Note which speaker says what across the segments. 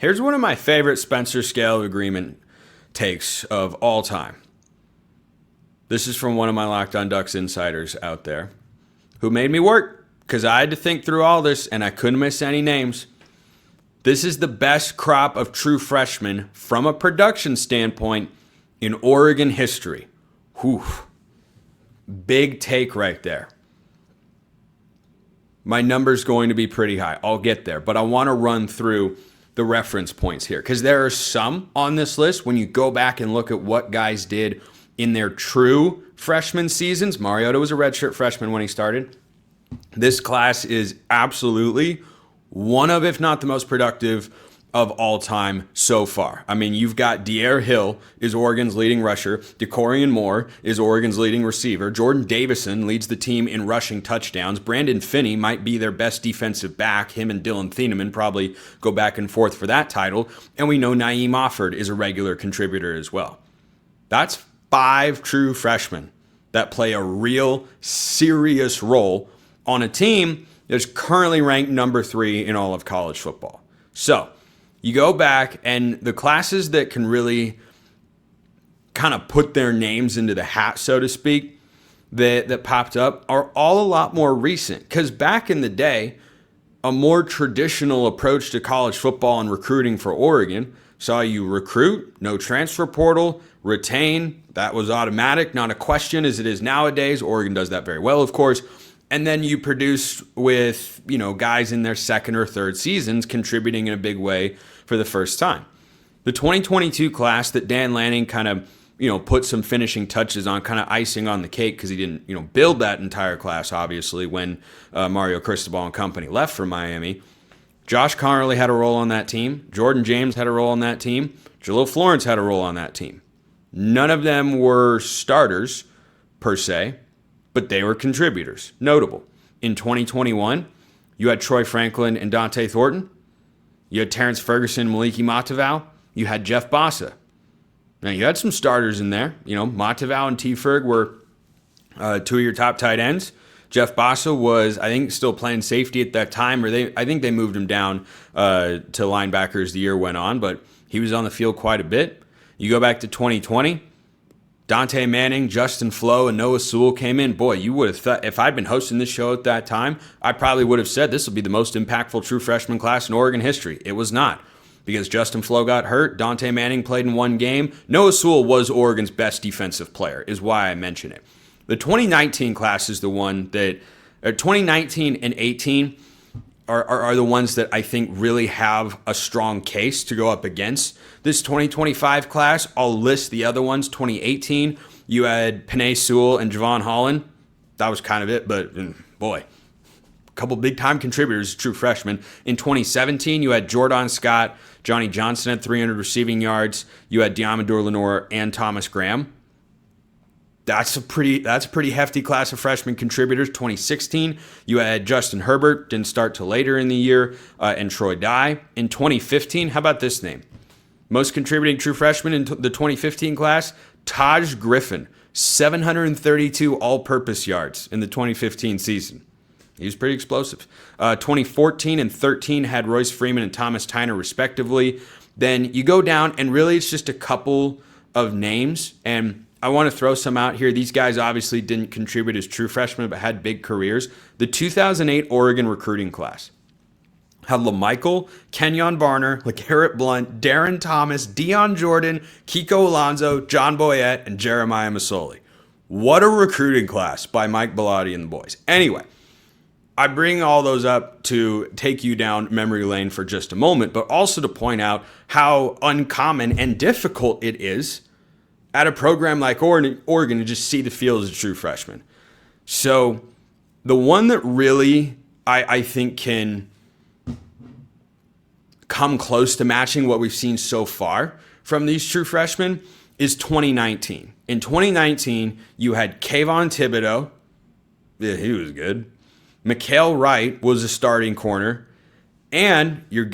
Speaker 1: Here's one of my favorite Spencer scale of agreement takes of all time. This is from one of my Locked On Ducks insiders out there who made me work because I had to think through all this and I couldn't miss any names. This is the best crop of true freshmen from a production standpoint in Oregon history. Whew. Big take right there. My number's going to be pretty high. I'll get there, but I want to run through the reference points here because there are some on this list when you go back and look at what guys did in their true freshman seasons. Mariota was a redshirt freshman when he started. This class is absolutely one of, if not the most productive of all time so far. I mean, you've got De'Aaron Hill is Oregon's leading rusher. DeCorian Moore is Oregon's leading receiver. Jordan Davison leads the team in rushing touchdowns. Brandon Finney might be their best defensive back. Him and Dylan Thieneman probably go back and forth for that title. And we know Naeem Offord is a regular contributor as well. That's 5 true freshmen that play a real serious role on a team that's currently ranked number 3 in all of college football. So you go back and the classes that can really kind of put their names into the hat, so to speak, that popped up are all a lot more recent. Because back in the day, a more traditional approach to college football and recruiting for Oregon saw you recruit, no transfer portal, retain. That was automatic, not a question as it is nowadays. Oregon does that very well, of course. And then you produce with, guys in their second or third seasons contributing in a big way for the first time. The 2022 class that Dan Lanning kind of, put some finishing touches on, kind of icing on the cake because he didn't, build that entire class, obviously, when Mario Cristobal and company left for Miami. Josh Connerly had a role on that team. Jordan James had a role on that team. Jalil Florence had a role on that team. None of them were starters, per se, but they were contributors. Notable. In 2021, you had Troy Franklin and Dante Thornton. You had Terrence Ferguson, Maliki Matavau. You had Jeff Bassa. Now, you had some starters in there. Matavau and T. Ferg were 2 of your top tight ends. Jeff Bassa was, I think, still playing safety at that time, I think they moved him down to linebacker as the year went on, but he was on the field quite a bit. You go back to 2020, Dante Manning, Justin Flo, and Noah Sewell came in. Boy, you would have thought, if I'd been hosting this show at that time, I probably would have said this will be the most impactful true freshman class in Oregon history. It was not, because Justin Flo got hurt. Dante Manning played in one game. Noah Sewell was Oregon's best defensive player, is why I mention it. The 2019 class is the one that, 2019 and 18 are the ones that I think really have a strong case to go up against this 2025 class. I'll list the other ones. 2018, you had Penei Sewell and Javon Holland. That was kind of it, but boy, a couple big-time contributors, true freshmen. In 2017, you had Jordan Scott, Johnny Johnson at 300 receiving yards. You had Diamador Lenore and Thomas Graham. That's a pretty hefty class of freshman contributors. 2016, you had Justin Herbert, didn't start till later in the year, and Troy Dye. In 2015, how about this name? Most contributing true freshman in the 2015 class, Taj Griffin, 732 all-purpose yards in the 2015 season. He was pretty explosive. 2014 and 13 had Royce Freeman and Thomas Tyner respectively. Then you go down, and really it's just a couple of names, and I want to throw some out here. These guys obviously didn't contribute as true freshmen, but had big careers. The 2008 Oregon recruiting class had LaMichael, Kenyon Barner, LeGarrette Blunt, Darren Thomas, Dion Jordan, Kiko Alonso, John Boyette, and Jeremiah Masoli. What a recruiting class by Mike Bellotti and the boys. Anyway, I bring all those up to take you down memory lane for just a moment, but also to point out how uncommon and difficult it is at a program like Oregon to just see the field as a true freshman. So the one that really I think can come close to matching what we've seen so far from these true freshmen is 2019. In 2019, you had Kayvon Thibodeau. Yeah, he was good. Mikhail Wright was a starting corner. And you're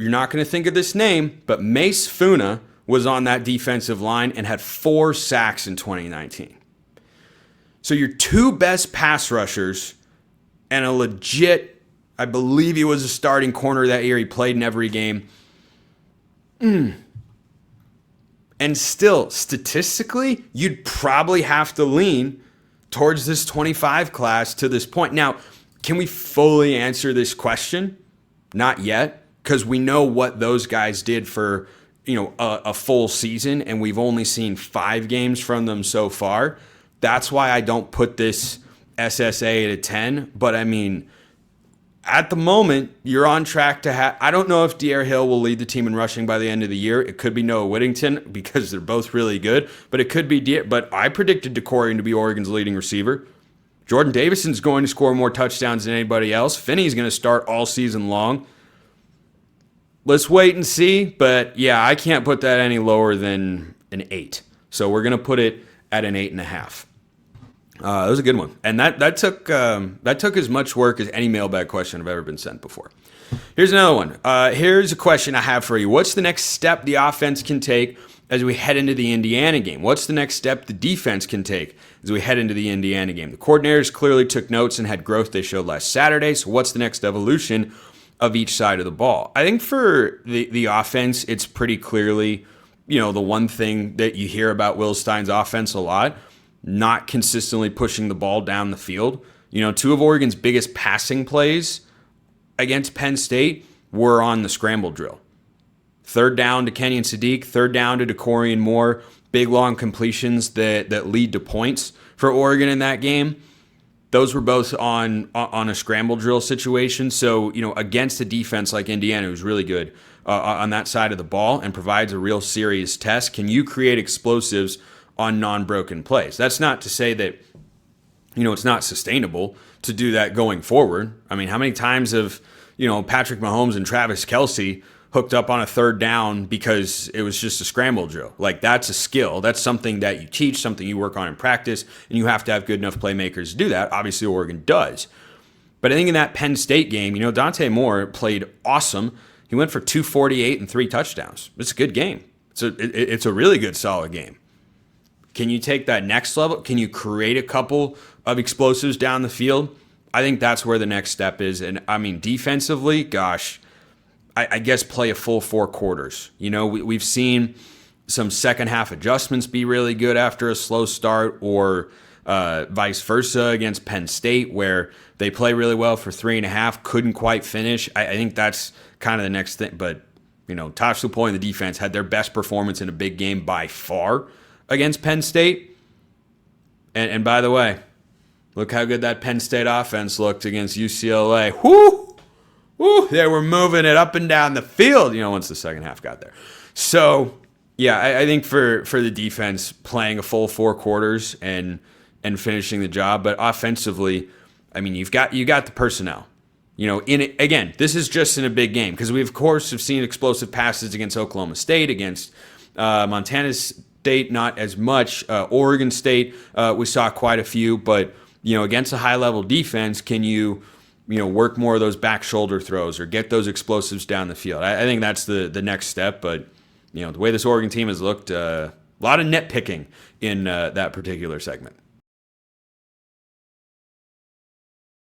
Speaker 1: not gonna think of this name, but Mace Funa was on that defensive line and had 4 sacks in 2019. So your 2 best pass rushers and a legit, I believe he was a starting corner that year. He played in every game. And still, statistically, you'd probably have to lean towards this 25 class to this point. Now, can we fully answer this question? Not yet, because we know what those guys did for, a full season, and we've only seen 5 games from them so far. That's why I don't put this SSA at a 10. But I mean, at the moment, you're on track to have. I don't know if De'Aaron Hill will lead the team in rushing by the end of the year. It could be Noah Whittington because they're both really good, but it could be But I predicted DeCorian to be Oregon's leading receiver. Jordan Davison's going to score more touchdowns than anybody else. Finney's going to start all season long. Let's wait and see. But yeah, I can't put that any lower than an 8. So we're going to put it at an 8.5. That was a good one, and that took as much work as any mailbag question I've ever been sent before. Here's another one. Here's a question I have for you. What's the next step the offense can take as we head into the Indiana game? What's the next step the defense can take as we head into the Indiana game? The coordinators clearly took notes and had growth they showed last Saturday. So what's the next evolution of each side of the ball? I think for the offense, it's pretty clearly, the one thing that you hear about Will Stein's offense a lot. Not consistently pushing the ball down the field. 2 of Oregon's biggest passing plays against Penn State were on the scramble drill. 3rd down to Kenyon Sadiq, 3rd down to DeCorian Moore, big long completions that lead to points for Oregon in that game. Those were both on a scramble drill situation. So, against a defense like Indiana, who's really good on that side of the ball and provides a real serious test, can you create explosives on non-broken plays? That's not to say that, it's not sustainable to do that going forward. I mean, how many times have, Patrick Mahomes and Travis Kelce hooked up on a 3rd down because it was just a scramble drill? Like, that's a skill. That's something that you teach, something you work on in practice, and you have to have good enough playmakers to do that. Obviously, Oregon does. But I think in that Penn State game, Dante Moore played awesome. He went for 248 and 3 touchdowns. It's a good game. It's a really good, solid game. Can you take that next level? Can you create a couple of explosives down the field? I think that's where the next step is. And I mean, defensively, gosh, I guess play a full 4 quarters. We've seen some second half adjustments be really good after a slow start, or vice versa against Penn State, where they play really well for 3.5, couldn't quite finish. I think that's kind of the next thing. But, Tosh Lupoy and the defense had their best performance in a big game by far against Penn State. And by the way, look how good that Penn State offense looked against UCLA. Whoo! Woo! They were moving it up and down the field, once the second half got there. So, yeah, I think for the defense, playing a full 4 quarters and finishing the job. But offensively, I mean, you got the personnel. Again, this is just in a big game, because we, of course, have seen explosive passes against Oklahoma State, against Montana State, not as much. Oregon State, we saw quite a few, but against a high-level defense, can you work more of those back shoulder throws or get those explosives down the field? I think that's the next step. But the way this Oregon team has looked, a lot of nitpicking in that particular segment.